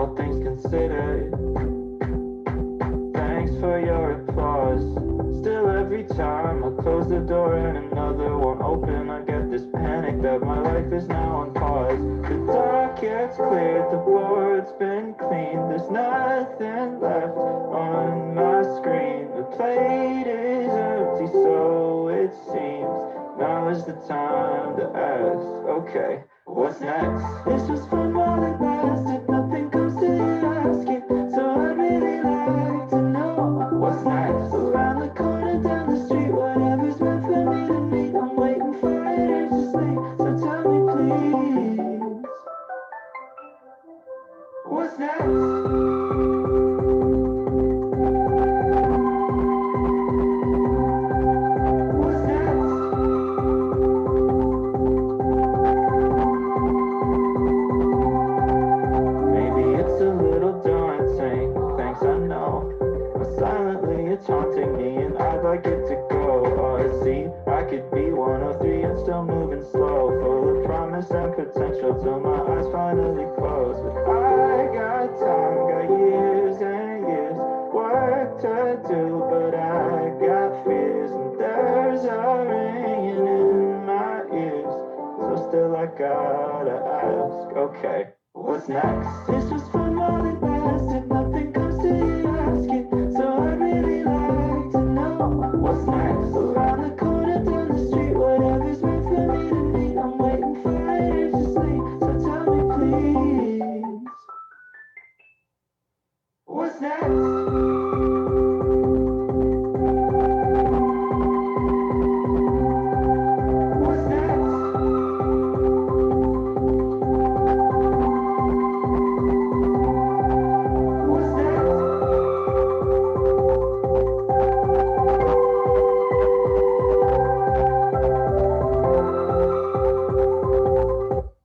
all things considered. Thanks for your applause. Still every time I close the door and another one open, I get this panic that my life is now on pause. The dark gets cleared, the board's been cleaned, there's nothing left on my screen. The plate is empty, so it seems. Now is the time to ask, okay, what's next? This was fun while it lasted, nothing comes to you asking, so I'd really like to know what's next. Around the corner, down the street, whatever's meant for me to meet, I'm waiting for it anxiously, so tell me please, what's next? Haunting me and I'd like it to go. Oh, see, I could be 103 and still moving slow, full of promise and potential till my eyes finally close. But I got time, got years and years, work to do, but I got fears and there's a ringing in my ears. So still I gotta ask, okay, what's next? This was fun while it lasted, nothing comes to you asking, so I really like to know what's next. Around the corner, down the street, whatever's meant for me to meet, I'm waiting for it anxiously, so tell me please, what's next?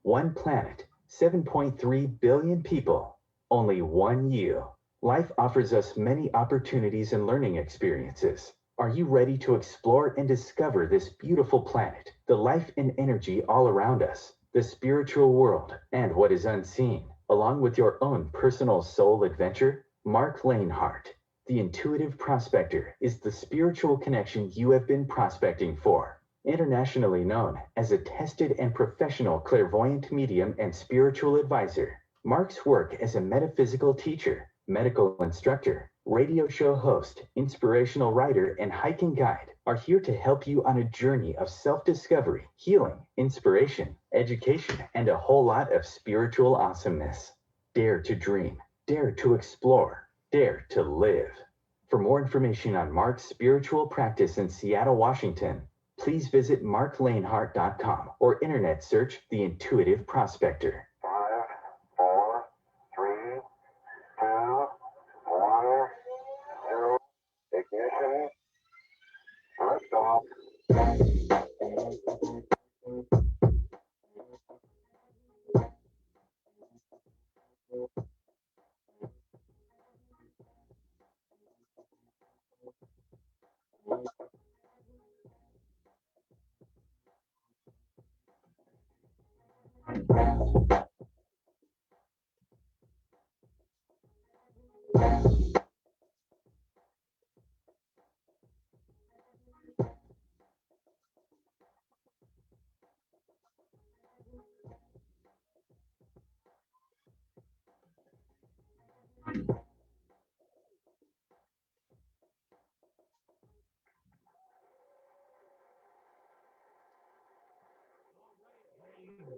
One planet, 7.3 billion people, only one you. Life offers us many opportunities and learning experiences. Are you ready to explore and discover this beautiful planet, the life and energy all around us, the spiritual world, and what is unseen, along with your own personal soul adventure? Marc Lainhart, the Intuitive Prospector, is the spiritual connection you have been prospecting for. Internationally known as a tested and professional clairvoyant medium and spiritual advisor, Marc's work as a metaphysical teacher, medical instructor, radio show host, inspirational writer, and hiking guide are here to help you on a journey of self-discovery, healing, inspiration, education, and a whole lot of spiritual awesomeness. Dare to dream, dare to explore, dare to live. For more information on Marc's spiritual practice in Seattle, Washington, please visit marclainhart.com or internet search The Intuitive Prospector. 5, 4, 3, 2, 1, 0. Ignition. Liftoff.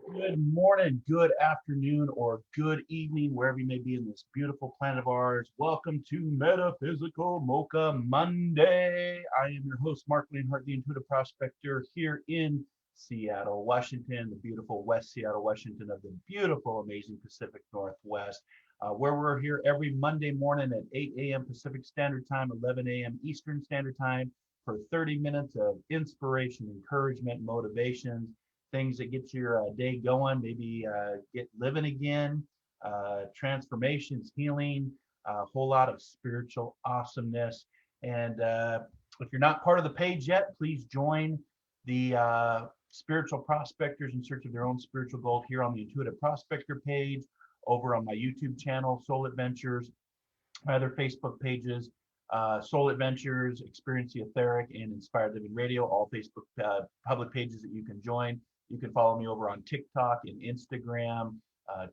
Good morning, good afternoon, or good evening, wherever you may be in this beautiful planet of ours. Welcome to Metaphysical Mocha Monday. I am your host, Marc Lainhart, the Intuitive Prospector, here in Seattle, Washington, the beautiful West Seattle, Washington of the beautiful, amazing Pacific Northwest, where we're here every Monday morning at 8 a.m. Pacific Standard Time, 11 a.m. Eastern Standard Time for 30 minutes of inspiration, encouragement, motivation, things that get your day going, maybe get living again, transformations, healing, a whole lot of spiritual awesomeness. And if you're not part of the page yet, please join the spiritual prospectors in search of their own spiritual gold here on the Intuitive Prospector page, over on my YouTube channel, Soul Adventures, my other Facebook pages, Soul Adventures, Experience the Etheric, and Inspired Living Radio, all Facebook public pages that you can join. You can follow me over on TikTok and Instagram,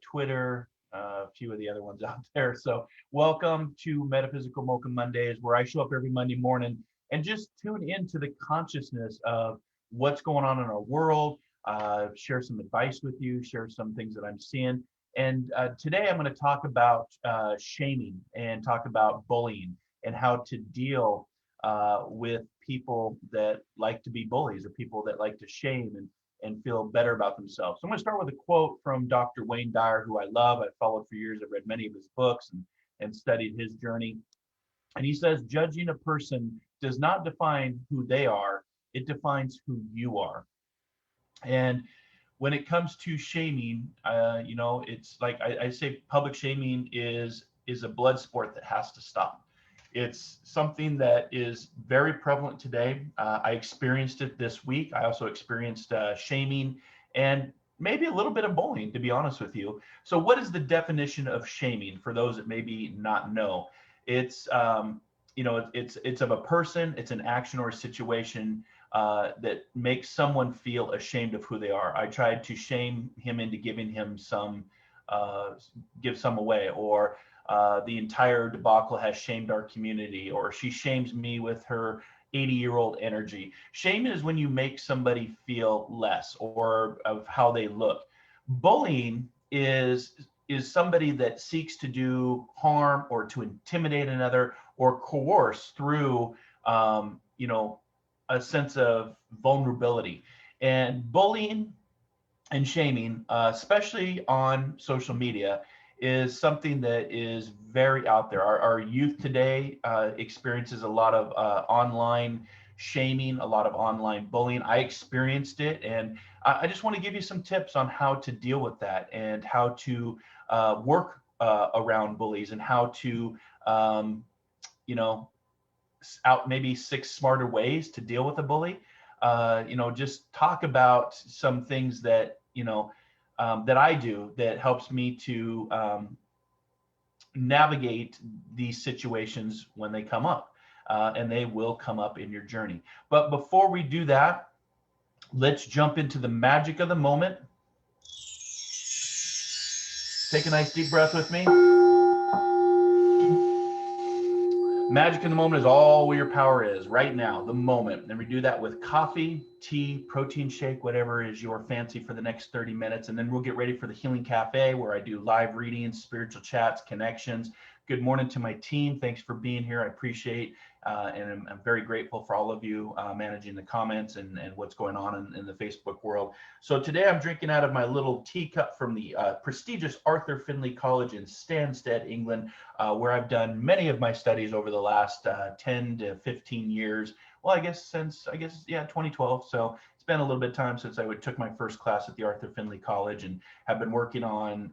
Twitter, a few of the other ones out there. So welcome to Metaphysical Mocha Mondays, where I show up every Monday morning and just tune into the consciousness of what's going on in our world, share some advice with you, share some things that I'm seeing. And today I'm going to talk about shaming and talk about bullying and how to deal with people that like to be bullies or people that like to shame and feel better about themselves. So I'm going to start with a quote from Dr. Wayne Dyer, who I love. I've followed for years. I've read many of his books and studied his journey. And he says, judging a person does not define who they are, it defines who you are. And when it comes to shaming, it's like I say, public shaming is a blood sport that has to stop. It's something that is very prevalent today. I experienced it this week. I also experienced shaming and maybe a little bit of bullying, to be honest with you. So what is the definition of shaming for those that maybe not know? It's, it's of a person, it's an action or a situation that makes someone feel ashamed of who they are. I tried to shame him into giving him some, give some away, or the entire debacle has shamed our community, or she shames me with her 80-year-old energy. Shame is when you make somebody feel less or of how they look. Bullying is somebody that seeks to do harm or to intimidate another or coerce through, a sense of vulnerability. And bullying and shaming, especially on social media, is something that is very out there. Our youth today experiences a lot of online shaming, a lot of online bullying. I experienced it, and I just want to give you some tips on how to deal with that and how to work around bullies and how to, out maybe 6 smarter ways to deal with a bully. Just talk about some things that, that I do that helps me to navigate these situations when they come up, and they will come up in your journey. But before we do that, let's jump into the magic of the moment. Take a nice deep breath with me. Magic in the moment is all where your power is right now, the moment. And we do that with coffee, tea, protein shake, whatever is your fancy for the next 30 minutes. And then we'll get ready for the Healing Cafe, where I do live readings, spiritual chats, connections. Good morning to my team. Thanks for being here. I appreciate and I'm very grateful for all of you managing the comments and what's going on in the Facebook world. So today I'm drinking out of my little teacup from the prestigious Arthur Findlay College in Stansted, England, where I've done many of my studies over the last 10 to 15 years. Well, since 2012. So it's been a little bit of time since I took my first class at the Arthur Findlay College, and have been working on,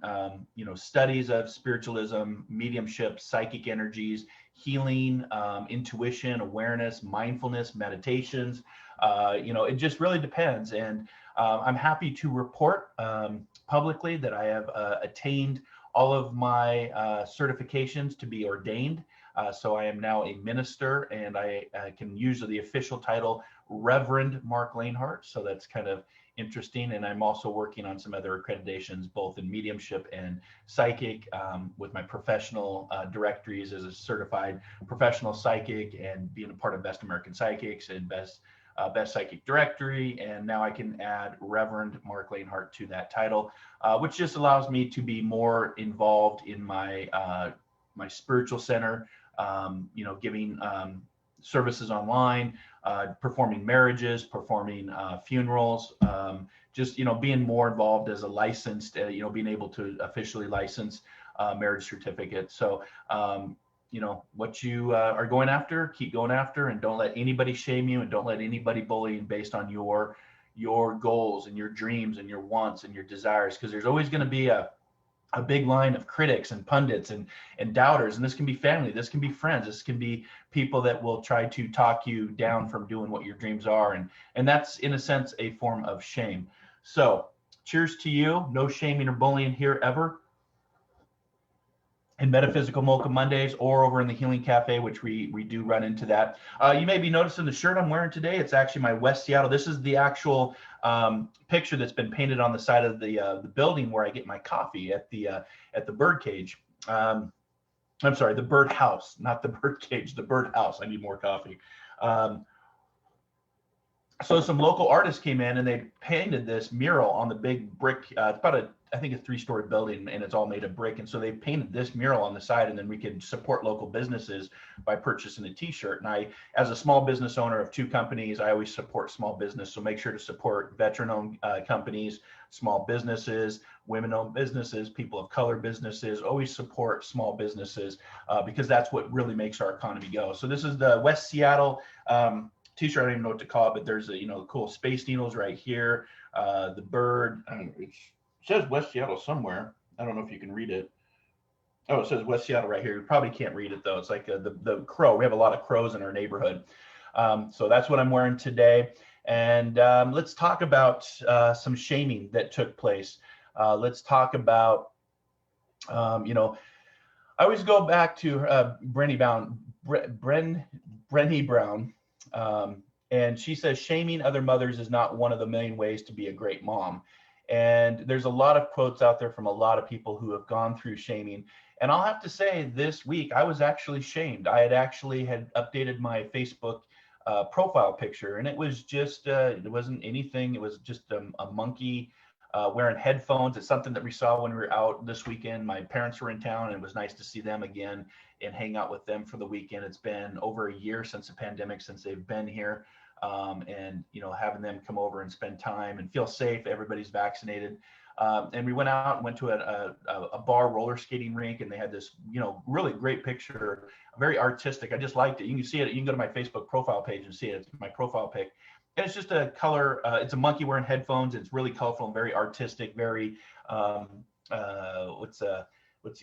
studies of spiritualism, mediumship, psychic energies, healing, intuition, awareness, mindfulness, meditations. It just really depends. And I'm happy to report publicly that I have attained all of my certifications to be ordained. So I am now a minister, and I can use the official title Reverend Marc Lainhart. So that's kind of interesting. And I'm also working on some other accreditations, both in mediumship and psychic, with my professional directories as a certified professional psychic, and being a part of Best American Psychics and Best Psychic Directory. And now I can add Reverend Marc Lainhart to that title, which just allows me to be more involved in my my spiritual center, giving services online, performing marriages, performing funerals, being more involved as a licensed, being able to officially license marriage certificate. So, what you are going after, keep going after, and don't let anybody shame you, and don't let anybody bully you based on your goals and your dreams and your wants and your desires, because there's always going to be a big line of critics and pundits and doubters. And this can be family, this can be friends, this can be people that will try to talk you down from doing what your dreams are. And that's, in a sense, a form of shame. So cheers to you. No shaming or bullying here ever. and Metaphysical Mocha Mondays, or over in the Healing Cafe, which we do run into that. You may be noticing the shirt I'm wearing today. It's actually my West Seattle. This is the actual picture that's been painted on the side of the building where I get my coffee at the bird cage. I'm sorry, the bird house, not the bird cage, the bird house. I need more coffee. So some local artists came in and they painted this mural on the big brick. It's about I think a 3-story building, and it's all made of brick. And so they painted this mural on the side, and then we could support local businesses by purchasing a t-shirt. And I, as a small business owner of 2 companies, I always support small business. So make sure to support veteran-owned companies, small businesses, women-owned businesses, people of color businesses. Always support small businesses because that's what really makes our economy go. So this is the West Seattle t-shirt. I don't even know what to call it, but there's a cool Space Needles right here. The bird, it says West Seattle somewhere. I don't know if you can read it. Oh, it says West Seattle right here. You probably can't read it though. It's like the crow. We have a lot of crows in our neighborhood. So that's what I'm wearing today. And let's talk about some shaming that took place. Let's talk about, I always go back to Brené Brown. And she says, shaming other mothers is not one of the main ways to be a great mom. And there's a lot of quotes out there from a lot of people who have gone through shaming. And I'll have to say this week, I was actually shamed. I had updated my Facebook profile picture, and it was just, it wasn't anything. It was just a monkey wearing headphones. It's something that we saw when we were out this weekend. My parents were in town, and it was nice to see them again and hang out with them for the weekend. It's been over a year since the pandemic, since they've been here. And having them come over and spend time and feel safe. Everybody's vaccinated. And we went out and went to a bar roller skating rink, and they had this, really great picture, very artistic. I just liked it. You can see it. You can go to my Facebook profile page and see it. It's my profile pic. And it's just a color. It's a monkey wearing headphones. It's really colorful and very artistic, very, what's the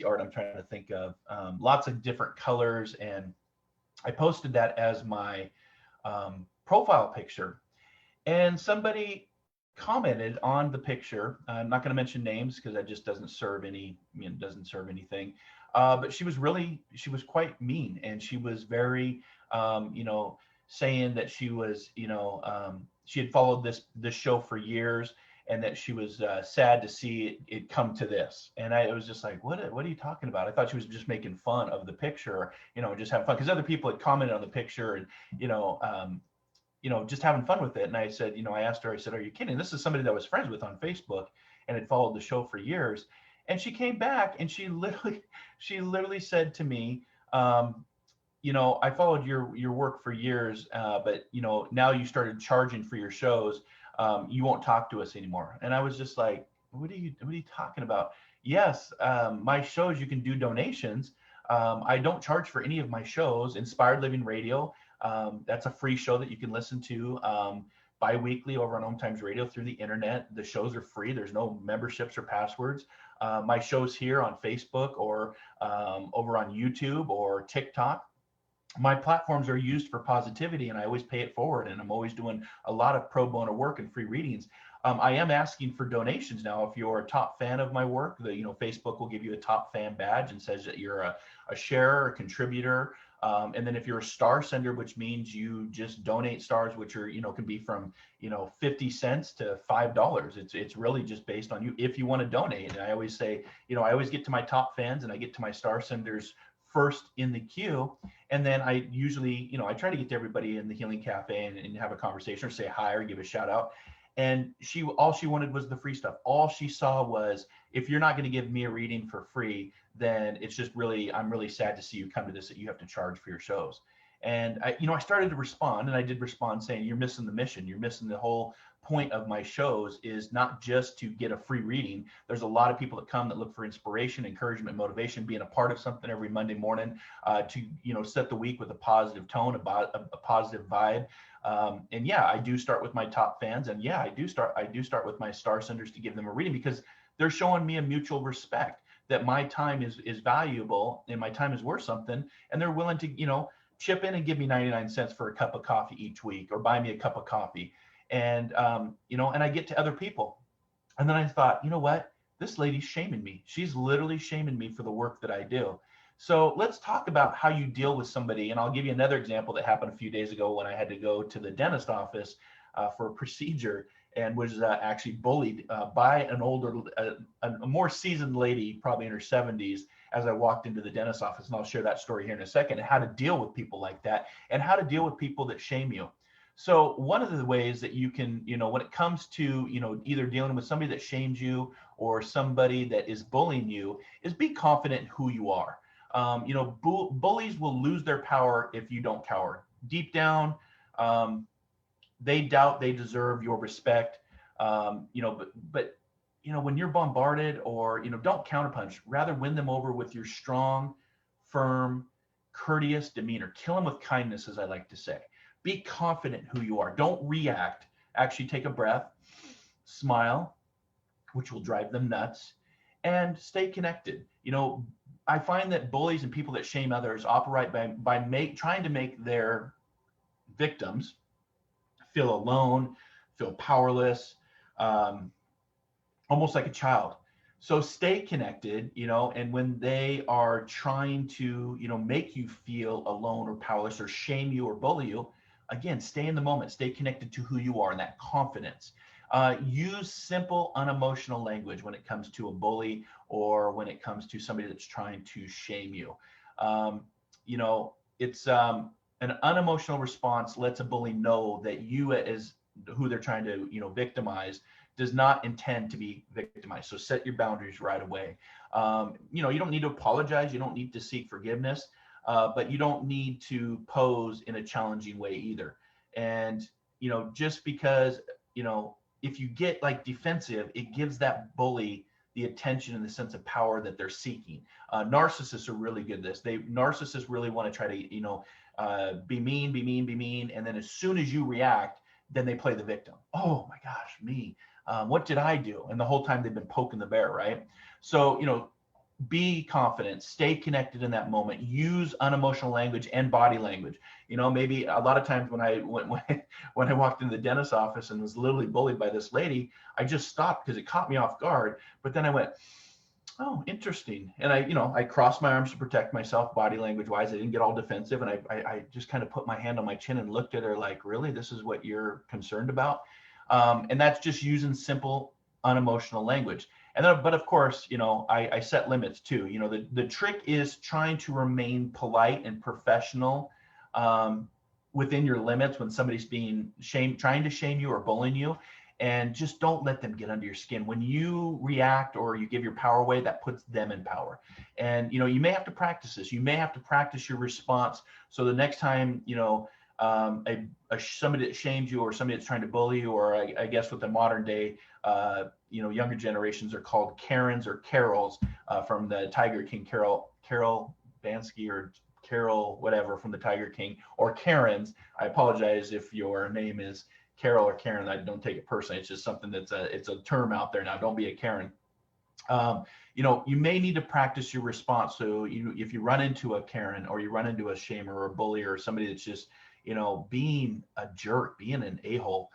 art I'm trying to think of? Lots of different colors. And I posted that as my profile picture, and somebody commented on the picture. I'm not going to mention names because that just doesn't serve anything. But she was quite mean, and she was very, saying that she was, she had followed this show for years, and that she was sad to see it come to this. And I was just like, what are you talking about? I thought she was just making fun of the picture, just having fun, because other people had commented on the picture and, just having fun with it. And I said, I asked her, I said, are you kidding? This is somebody that I was friends with on Facebook and had followed the show for years. And she came back and she literally said to me, I followed your work for years, but now you started charging for your shows. You won't talk to us anymore. And I was just like, what are you talking about? Yes, my shows, you can do donations. I don't charge for any of my shows. Inspired Living Radio, that's a free show that you can listen to bi-weekly over on Home Times Radio through the internet. The shows are free. There's no memberships or passwords. My shows here on Facebook or over on YouTube or TikTok, my platforms are used for positivity, and I always pay it forward. And I'm always doing a lot of pro bono work and free readings. I am asking for donations now. If you're a top fan of my work, Facebook will give you a top fan badge and says that you're a sharer, a contributor. And then if you're a star sender, which means you just donate stars, which are, can be from, 50 cents to $5. It's really just based on you if you want to donate. And I always say, I always get to my top fans and I get to my star senders first in the queue. And then I usually, I try to get to everybody in the Healing Cafe and have a conversation or say hi or give a shout out. And all she wanted was the free stuff. All she saw was, if you're not going to give me a reading for free, then it's just I'm really sad to see you come to this, that you have to charge for your shows. And I started to respond, and I did respond saying, you're missing the mission. You're missing the whole point of my shows is not just to get a free reading. There's a lot of people that come that look for inspiration, encouragement, motivation, being a part of something every Monday morning to, set the week with a positive tone, a positive vibe. And yeah, I do start with my top fans, and yeah, I do start with my star senders to give them a reading, because they're showing me a mutual respect that my time is valuable and my time is worth something, and they're willing to, chip in and give me 99 cents for a cup of coffee each week, or buy me a cup of coffee. And, and I get to other people. And then I thought, you know what? this lady's shaming me. She's literally shaming me for the work that I do. So let's talk about how you deal with somebody. And I'll give you another example that happened a few days ago when I had to go to the dentist office for a procedure, and was actually bullied by an older, a more seasoned lady, probably in her 70s, as I walked into the dentist office. And I'll share that story here in a second, and how to deal with people like that, and how to deal with people that shame you. So one of the ways that you can, when it comes to, either dealing with somebody that shames you or somebody that is bullying you, is be confident in who you are. Bullies will lose their power if you don't cower. Deep down, they doubt they deserve your respect. But when you're bombarded, or, don't counterpunch, rather win them over with your strong, firm, courteous demeanor. Kill them with kindness, as I like to say. Be confident in who you are. Don't react. Actually take a breath, smile, which will drive them nuts, and stay connected. I find that bullies and people that shame others operate by trying to make their victims feel alone, feel powerless, almost like a child. So stay connected, and when they are trying to, make you feel alone or powerless, or shame you or bully you, again, stay in the moment, stay connected to who you are and that confidence. Use simple, unemotional language when it comes to a bully, or when it comes to somebody that's trying to shame you. It's an unemotional response lets a bully know that you, as who they're trying to, victimize, does not intend to be victimized. So set your boundaries right away. You don't need to apologize. You don't need to seek forgiveness, but you don't need to pose in a challenging way either. And, just because, if you get like defensive, it gives that bully the attention and the sense of power that they're seeking. Narcissists are really good at this. Narcissists really want to try to, be mean. And then as soon as you react, then they play the victim. Oh my gosh, me. What did I do? And the whole time they've been poking the bear, right? So, be confident, stay connected in that moment, use unemotional language and body language. Maybe a lot of times when I walked into the dentist's office and was literally bullied by this lady, I just stopped because it caught me off guard. But then I went, oh, interesting. And I crossed my arms to protect myself, body language wise. I didn't get all defensive. And I just kind of put my hand on my chin and looked at her like, really, this is what you're concerned about? And that's just using simple, unemotional language. And then, but of course, I set limits too. The trick is trying to remain polite and professional within your limits when somebody's being trying to shame you or bullying you. And just don't let them get under your skin. When you react or you give your power away, that puts them in power. And, you may have to practice this. You may have to practice your response. So the next time, somebody that shames you, or somebody that's trying to bully you, or I guess with the modern day, younger generations are called Karens or Carols, from the Tiger King, Carol Bansky, or Carol whatever from the Tiger King, or Karens. I apologize if your name is Carol or Karen. I don't take it personally. It's just something it's a term out there now. Don't be a Karen. You may need to practice your response. So if you run into a Karen, or you run into a shamer or a bully, or somebody that's just, being a jerk, being an a-hole,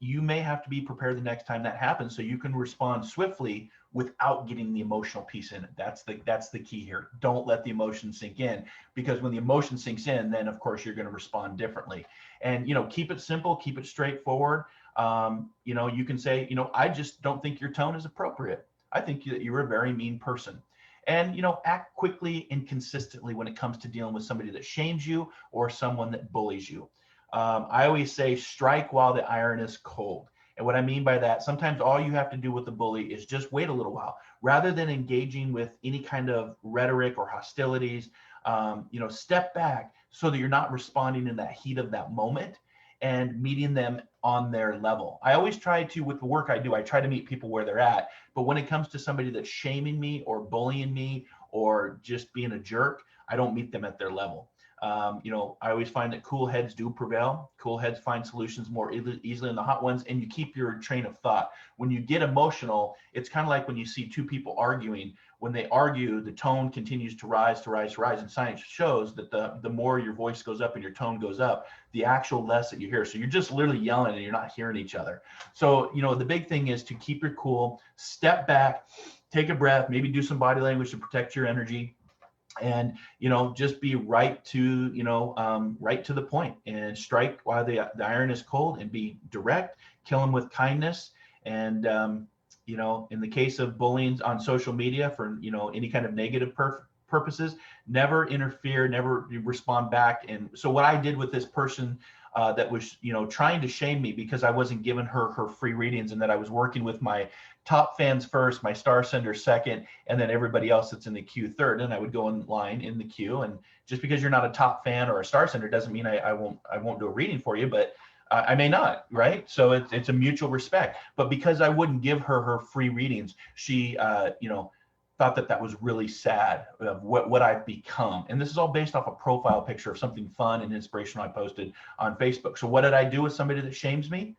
you may have to be prepared the next time that happens, so you can respond swiftly without getting the emotional piece in it. That's the key here. Don't let the emotion sink in, because when the emotion sinks in, then of course you're going to respond differently. And keep it simple, keep it straightforward. You can say, I just don't think your tone is appropriate. I think that you're a very mean person. And act quickly and consistently when it comes to dealing with somebody that shames you or someone that bullies you. I always say, strike while the iron is cold. And what I mean by that, sometimes all you have to do with the bully is just wait a little while, rather than engaging with any kind of rhetoric or hostilities. Step back so that you're not responding in that heat of that moment, and meeting them on their level. I always try to, with the work I do, I try to meet people where they're at. But when it comes to somebody that's shaming me or bullying me or just being a jerk, I don't meet them at their level. I always find that cool heads do prevail. Cool heads find solutions more easily than the hot ones, and you keep your train of thought. When you get emotional, it's kind of like when you see two people arguing. when they argue, the tone continues to rise, to rise, to rise. And science shows that the more your voice goes up and your tone goes up, the actual less that you hear. So you're just literally yelling and you're not hearing each other. So, the big thing is to keep your cool, step back, take a breath, maybe do some body language to protect your energy, and just be right to the point, and strike while the iron is cold, and be direct, kill them with kindness. And in the case of bullying on social media for any kind of negative purposes, never interfere, never respond back. And so what I did with this person that was trying to shame me because I wasn't giving her free readings, and that I was working with my top fans first, my star sender second, and then everybody else that's in the queue third. And I would go in line in the queue. And just because you're not a top fan or a star sender doesn't mean I won't do a reading for you, but I may not, right? So it's a mutual respect. But because I wouldn't give her free readings, she thought that was really sad of what I've become. And this is all based off a profile picture of something fun and inspirational I posted on Facebook. So what did I do with somebody that shames me?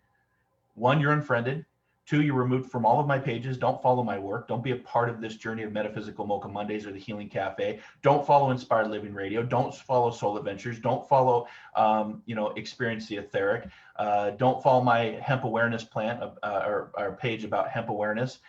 1, you're unfriended. 2, you're removed from all of my pages. Don't follow my work. Don't be a part of this journey of Metaphysical Mocha Mondays or the Healing Cafe. Don't follow Inspired Living Radio. Don't follow Soul Adventures. Don't follow, Experience the Etheric. Don't follow my hemp awareness plant or page about hemp awareness.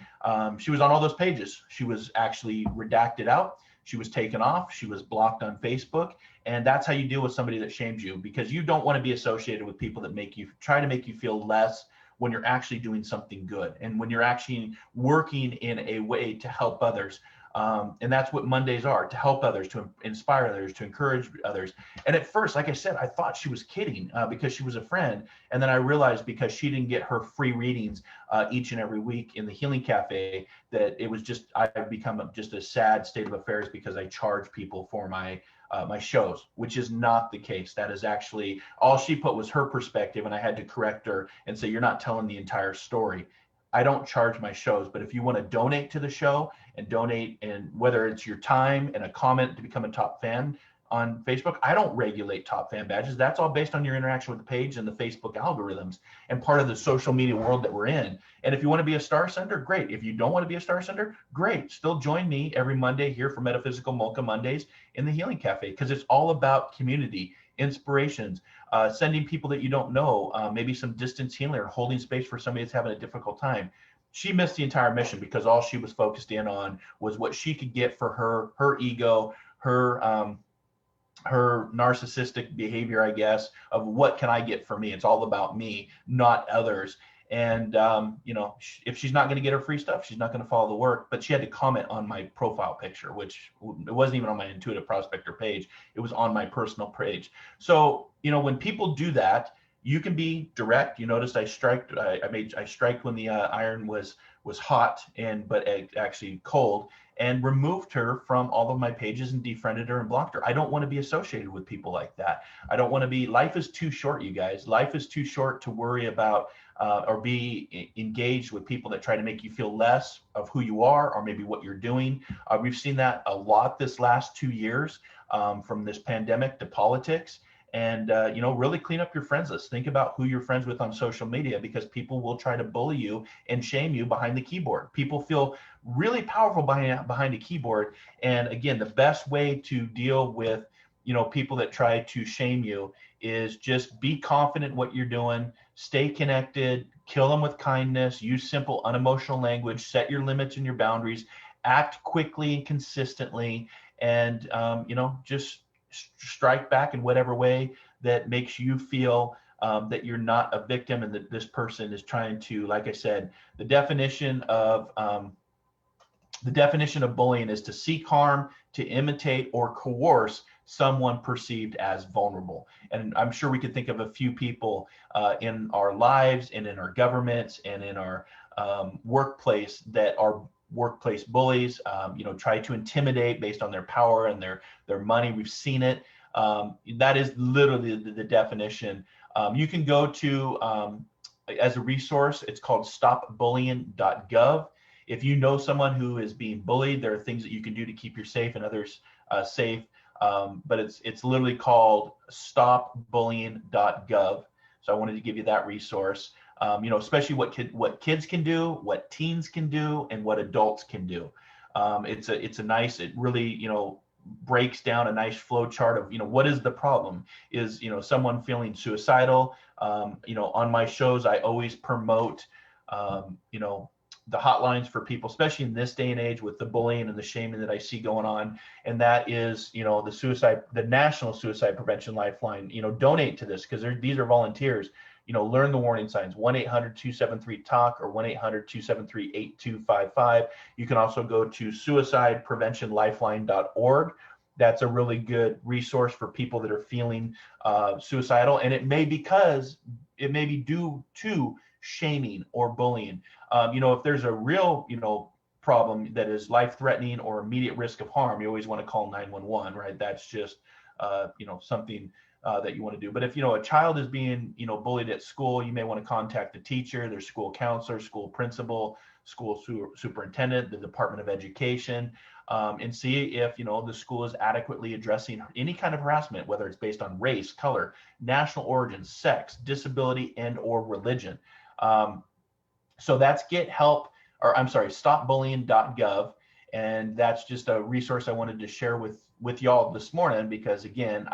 She was on all those pages. She was actually redacted out. She was taken off. She was blocked on Facebook. And that's how you deal with somebody that shames you, because you don't want to be associated with people that try to make you feel less when you're actually doing something good, and when you're actually working in a way to help others. And that's what Mondays are, to help others, to inspire others, to encourage others. And at first, like I said, I thought she was kidding because she was a friend. And then I realized, because she didn't get her free readings each and every week in the Healing Cafe, that it was just, I've become just a sad state of affairs because I charge people for my shows, which is not the case. That is actually, all she put was her perspective, and I had to correct her and say, you're not telling the entire story. I don't charge my shows, but if you want to donate to the show and donate, and whether it's your time and a comment to become a top fan on Facebook, I don't regulate top fan badges. That's all based on your interaction with the page and the Facebook algorithms and part of the social media world that we're in. And if you want to be a star sender, great. If you don't want to be a star sender, great. Still join me every Monday here for Metaphysical Mocha Mondays in the Healing Cafe, because it's all about community, inspirations, sending people that you don't know, maybe some distance healing, or holding space for somebody that's having a difficult time. She missed the entire mission because all she was focused in on was what she could get for her ego, her narcissistic behavior, I guess, of what can I get for me? It's all about me, not others. And, if she's not going to get her free stuff, she's not going to follow the work. But she had to comment on my profile picture, which it wasn't even on my Intuitive Prospector page. It was on my personal page. So, when people do that, you can be direct. You noticed I striked when the iron was hot but actually cold, and removed her from all of my pages and defriended her and blocked her. I don't want to be associated with people like that. I don't want to be, life is too short, you guys. Life is too short to worry about or be engaged with people that try to make you feel less of who you are or maybe what you're doing. We've seen that a lot this last 2 years, from this pandemic to politics. And, really clean up your friends list. Think about who you're friends with on social media, because people will try to bully you and shame you behind the keyboard. People feel really powerful behind a keyboard. And again, the best way to deal with, people that try to shame you is just be confident in what you're doing, stay connected, kill them with kindness, use simple, unemotional language, set your limits and your boundaries, act quickly and consistently, and, just strike back in whatever way that makes you feel that you're not a victim, and that this person is trying to, like I said, the definition of bullying is to seek harm, to imitate or coerce someone perceived as vulnerable. And I'm sure we could think of a few people in our lives and in our governments and in our workplace that are workplace bullies, try to intimidate based on their power and their money. We've seen it. That is literally the definition. You can go to, as a resource, it's called stopbullying.gov. If you know someone who is being bullied, there are things that you can do to keep you safe and others safe. But it's literally called stopbullying.gov. So I wanted to give you that resource. Especially what kids can do, what teens can do, and what adults can do. It's a nice, it really, breaks down a nice flow chart of, what is the problem? Is, someone feeling suicidal? On my shows, I always promote, the hotlines for people, especially in this day and age with the bullying and the shaming that I see going on. And that is, the National Suicide Prevention Lifeline. Donate to this, because these are volunteers. Learn the warning signs, 1-800-273-TALK or 1-800-273-8255. You can also go to suicidepreventionlifeline.org. That's a really good resource for people that are feeling suicidal. And it may be due to shaming or bullying. If there's a real, problem that is life-threatening or immediate risk of harm, you always want to call 911, right? That's just, something that you want to do. But if, a child is being, bullied at school, you may want to contact the teacher, their school counselor, school principal, school superintendent, the Department of Education, and see if, the school is adequately addressing any kind of harassment, whether it's based on race, color, national origin, sex, disability, and or religion. So that's stopbullying.gov. And that's just a resource I wanted to share with y'all this morning, because again,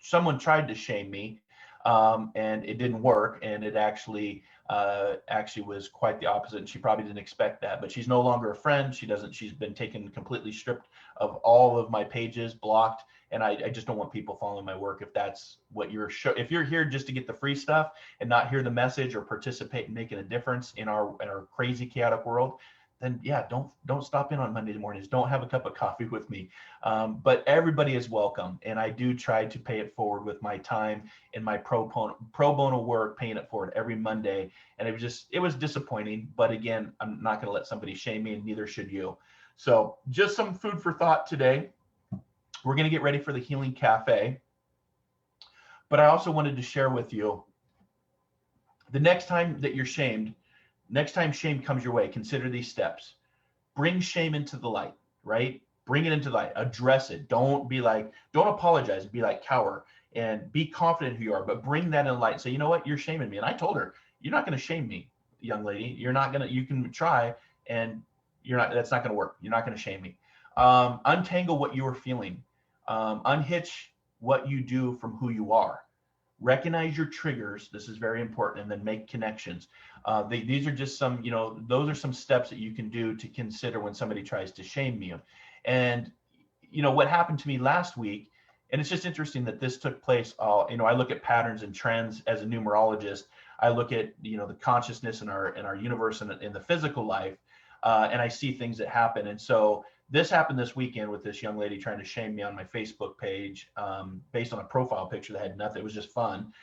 someone tried to shame me, and it didn't work. And it actually was quite the opposite. And she probably didn't expect that, but she's no longer a friend. She's been completely stripped of all of my pages, blocked. And I just don't want people following my work. If that's what if you're here just to get the free stuff and not hear the message or participate in making a difference in our crazy, chaotic world, then yeah, don't stop in on Monday mornings. Don't have a cup of coffee with me. But everybody is welcome. And I do try to pay it forward with my time and my pro bono work, paying it forward every Monday. And it was disappointing. But again, I'm not going to let somebody shame me, and neither should you. So just some food for thought today. We're going to get ready for the Healing Cafe. But I also wanted to share with you, the next time that you're shamed, next time shame comes your way, consider these steps. Bring shame into the light, right? Bring it into the light. Address it. Don't apologize. Be like cower, and be confident who you are, but bring that in light and say, you know what? You're shaming me. And I told her, you're not going to shame me, young lady. You can try, and that's not going to work. You're not going to shame me. Untangle what you are feeling. Unhitch what you do from who you are. Recognize your triggers. This is very important. And then make connections. These are just some, those are some steps that you can do to consider when somebody tries to shame you. And, what happened to me last week, and it's just interesting that this took place. I look at patterns and trends as a numerologist. I look at, the consciousness in our universe and in the physical life, and I see things that happen. And so this happened this weekend with this young lady trying to shame me on my Facebook page, based on a profile picture that had nothing. It was just fun,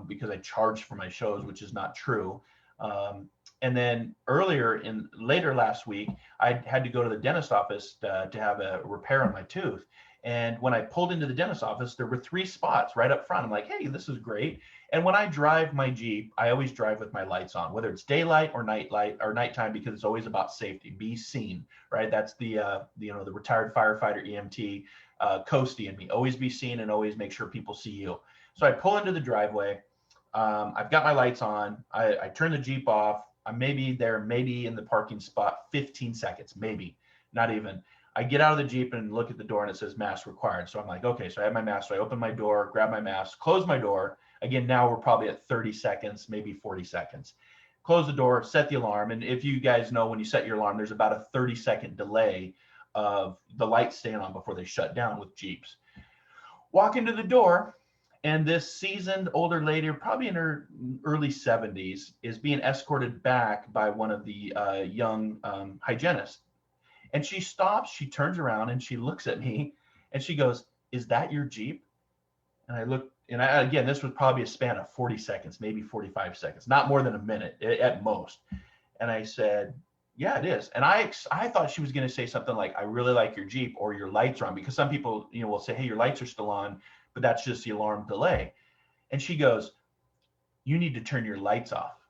because I charged for my shows, which is not true. And then later last week, I had to go to the dentist office to have a repair on my tooth. And when I pulled into the dentist office, there were 3 spots right up front. I'm like, hey, this is great. And when I drive my Jeep, I always drive with my lights on, whether it's daylight or nighttime, because it's always about safety. Be seen, right? That's the retired firefighter EMT, Coasty in me. Always be seen and always make sure people see you. So I pull into the driveway. I've got my lights on. I turn the Jeep off. I'm maybe in the parking spot 15 seconds, maybe, not even. I get out of the Jeep and look at the door, and it says mask required. So I'm like, okay, so I have my mask. So I open my door, grab my mask, close my door. Again, now we're probably at 30 seconds, maybe 40 seconds. Close the door, set the alarm. And if you guys know, when you set your alarm, there's about a 30-second delay of the lights staying on before they shut down with Jeeps. Walk into the door, and this seasoned older lady, probably in her early 70s, is being escorted back by one of the young hygienists. And she stops, she turns around, and she looks at me, and she goes, "Is that your Jeep?" And I look, and again, this was probably a span of 40 seconds, maybe 45 seconds, not more than a minute at most. And I said, "Yeah, it is." And I thought she was going to say something like, "I really like your Jeep," or "Your lights are on," because some people, will say, "Hey, your lights are still on," but that's just the alarm delay. And she goes, "You need to turn your lights off.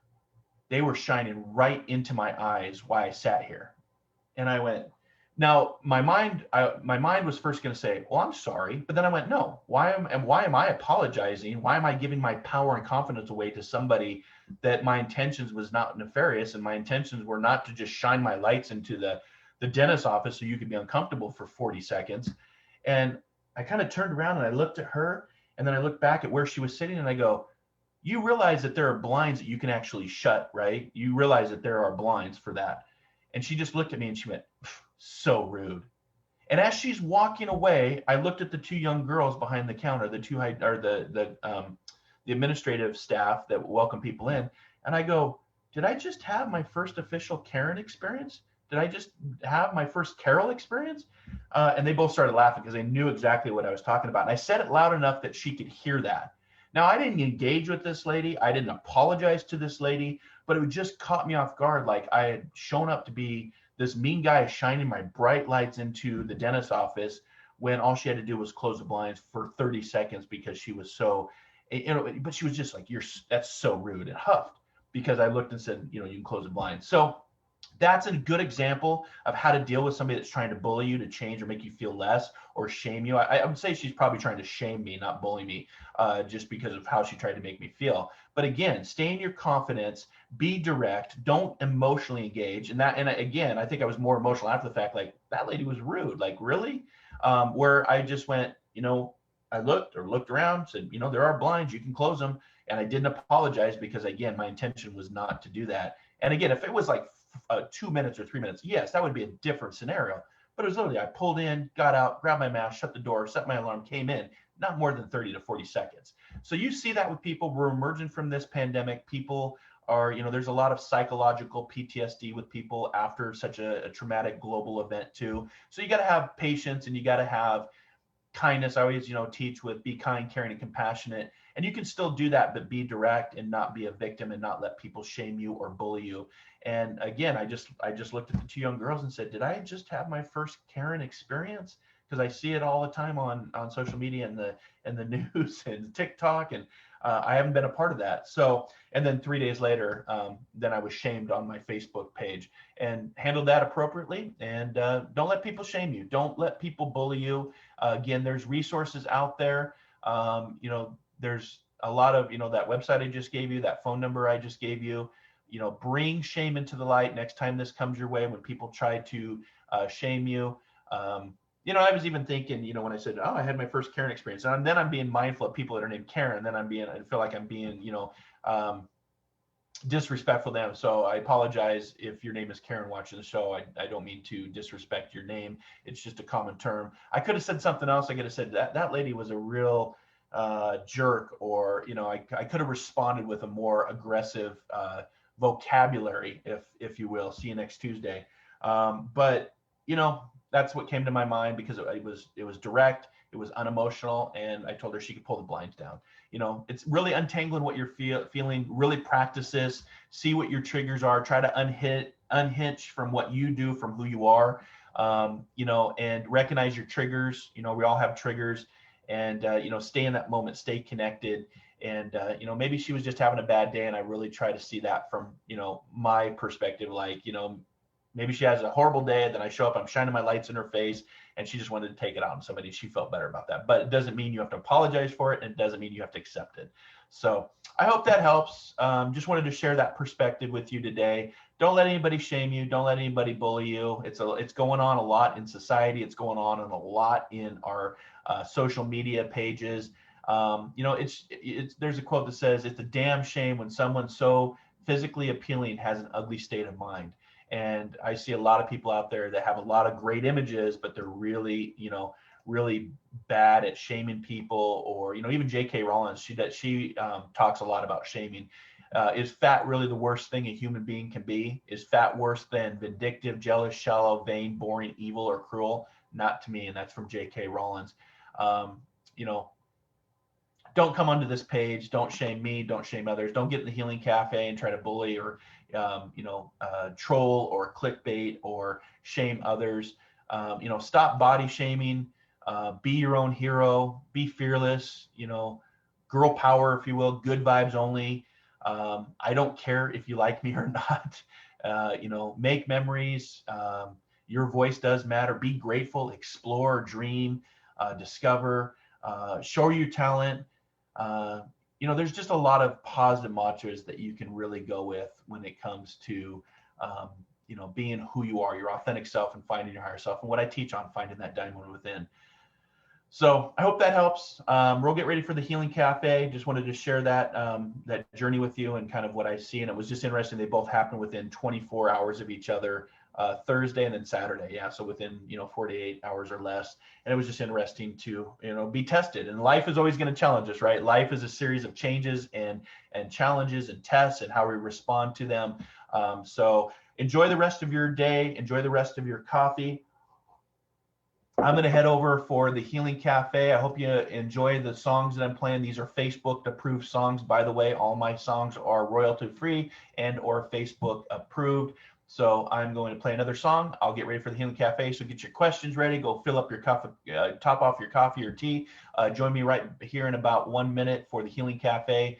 They were shining right into my eyes while I sat here." And I went, now my mind was first going to say, "Well, I'm sorry," but then I went, "No, why am I apologizing? Why am I giving my power and confidence away to somebody that my intentions was not nefarious, and my intentions were not to just shine my lights into the dentist's office so you could be uncomfortable for 40 seconds. And I kind of turned around and I looked at her, and then I looked back at where she was sitting, and I go, you realize that there are blinds that you can actually shut, right? You realize that there are blinds for that. And she just looked at me and she went, so rude. And as she's walking away, I looked at the two young girls behind the counter, the administrative staff that welcome people in, and I go, did I just have my first official Karen experience? Did I just have my first Carol experience? And they both started laughing because they knew exactly what I was talking about. And I said it loud enough that she could hear that. Now, I didn't engage with this lady. I didn't apologize to this lady, but it just caught me off guard. Like I had shown up to be this mean guy shining my bright lights into the dentist's office when all she had to do was close the blinds for 30 seconds because she was so, but she was just like, that's so rude, and huffed because I looked and said, you can close the blinds. So that's a good example of how to deal with somebody that's trying to bully you, to change or make you feel less or shame you. I would say she's probably trying to shame me, not bully me, just because of how she tried to make me feel. But again, stay in your confidence, be direct, don't emotionally engage. And again, I think I was more emotional after the fact, like that lady was rude, like really? Where I just went, I looked around, said, there are blinds, you can close them. And I didn't apologize because again, my intention was not to do that. And again, if it was like 2 minutes or 3 minutes, yes, that would be a different scenario. But it was literally, I pulled in, got out, grabbed my mask, shut the door, set my alarm, came in, not more than 30 to 40 seconds. So you see that with people. We're emerging from this pandemic. People are, there's a lot of psychological PTSD with people after such a traumatic global event too. So you got to have patience, and you got to have kindness. I always, teach with be kind, caring, and compassionate. And you can still do that, but be direct and not be a victim and not let people shame you or bully you. And again, I just looked at the two young girls and said, did I just have my first Karen experience? Because I see it all the time on social media and the news and TikTok, and I haven't been a part of that. So, and then 3 days later, then I was shamed on my Facebook page, and handled that appropriately. And don't let people shame you. Don't let people bully you. Again, there's resources out there. There's a lot of, that website I just gave you, that phone number I just gave you. Bring shame into the light next time this comes your way, when people try to shame you. I was even thinking, when I said, I had my first Karen experience, and then I'm being mindful of people that are named Karen, then I feel like I'm being, disrespectful to them. So I apologize if your name is Karen watching the show. I don't mean to disrespect your name. It's just a common term. I could have said something else. I could have said that lady was a real jerk, or, I could have responded with a more aggressive vocabulary, if you will. See you next Tuesday. But that's what came to my mind, because it was direct, it was unemotional, and I told her she could pull the blinds down. It's really untangling what you're feeling. Really practice this. See what your triggers are. Try to unhitch from what you do, from who you are. And recognize your triggers. We all have triggers, and stay in that moment. Stay connected. And maybe she was just having a bad day, and I really try to see that from my perspective. Like, maybe she has a horrible day, then I show up, I'm shining my lights in her face, and she just wanted to take it out on somebody. She felt better about that. But it doesn't mean you have to apologize for it, and it doesn't mean you have to accept it. So I hope that helps. Just wanted to share that perspective with you today. Don't let anybody shame you. Don't let anybody bully you. It's going on a lot in society. It's going on a lot in our social media pages. There's a quote that says, it's a damn shame when someone so physically appealing has an ugly state of mind. And I see a lot of people out there that have a lot of great images, but they're really, really bad at shaming people. Or, even J.K. Rowling, she talks a lot about shaming. Is fat really the worst thing a human being can be? Is fat worse than vindictive, jealous, shallow, vain, boring, evil, or cruel? Not to me. And that's from J.K. Rowling. Don't come onto this page. Don't shame me. Don't shame others. Don't get in the healing cafe and try to bully or, troll or clickbait or shame others. Stop body shaming. Be your own hero. Be fearless. Girl power, if you will. Good vibes only. I don't care if you like me or not. Make memories. Your voice does matter. Be grateful. Explore. Dream. Discover. Show your talent. There's just a lot of positive mantras that you can really go with when it comes to, being who you are, your authentic self, and finding your higher self, and what I teach on finding that diamond within. So I hope that helps. We'll get ready for the Healing Cafe. Just wanted to share that that journey with you and kind of what I see. And it was just interesting. They both happened within 24 hours of each other, Thursday and then Saturday. Yeah, so within 48 hours or less. And it was just interesting to be tested. And life is always going to challenge us, right? Life is a series of changes and challenges and tests and how we respond to them. So enjoy the rest of your day. Enjoy the rest of your coffee. I'm going to head over for the Healing Cafe. I hope you enjoy the songs that I'm playing. These are Facebook approved songs. By the way, all my songs are royalty free and or Facebook approved. So I'm going to play another song. I'll get ready for the Healing Cafe. So get your questions ready. Go fill up your coffee, top off your coffee or tea. Join me right here in about 1 minute for the Healing Cafe.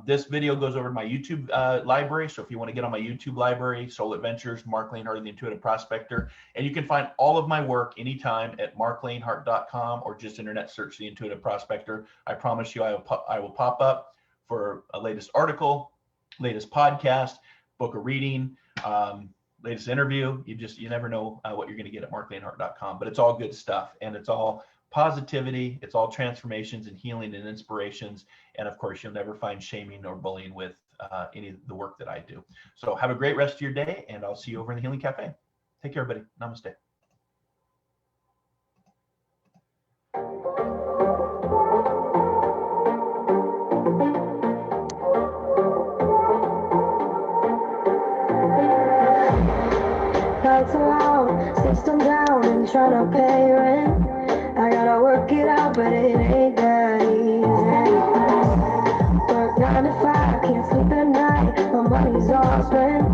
This video goes over to my YouTube library. So if you want to get on my YouTube library, Soul Adventures, Marc Lainhart, the Intuitive Prospector. And you can find all of my work anytime at marclainhart.com or just internet search the Intuitive Prospector. I promise you I will pop up for a latest article, latest podcast, book a reading, latest interview. You never know what you're going to get at marclainhart.com, but it's all good stuff, and it's all positivity, it's all transformations and healing and inspirations, and of course you'll never find shaming or bullying with any of the work that I do. So have a great rest of your day, and I'll see you over in the Healing Cafe. Take care, everybody. Namaste. Lights are out, system down, and trying to pay rent. I gotta work it out, but it ain't that easy. Work 9 to 5, can't sleep at night, my money's all spent.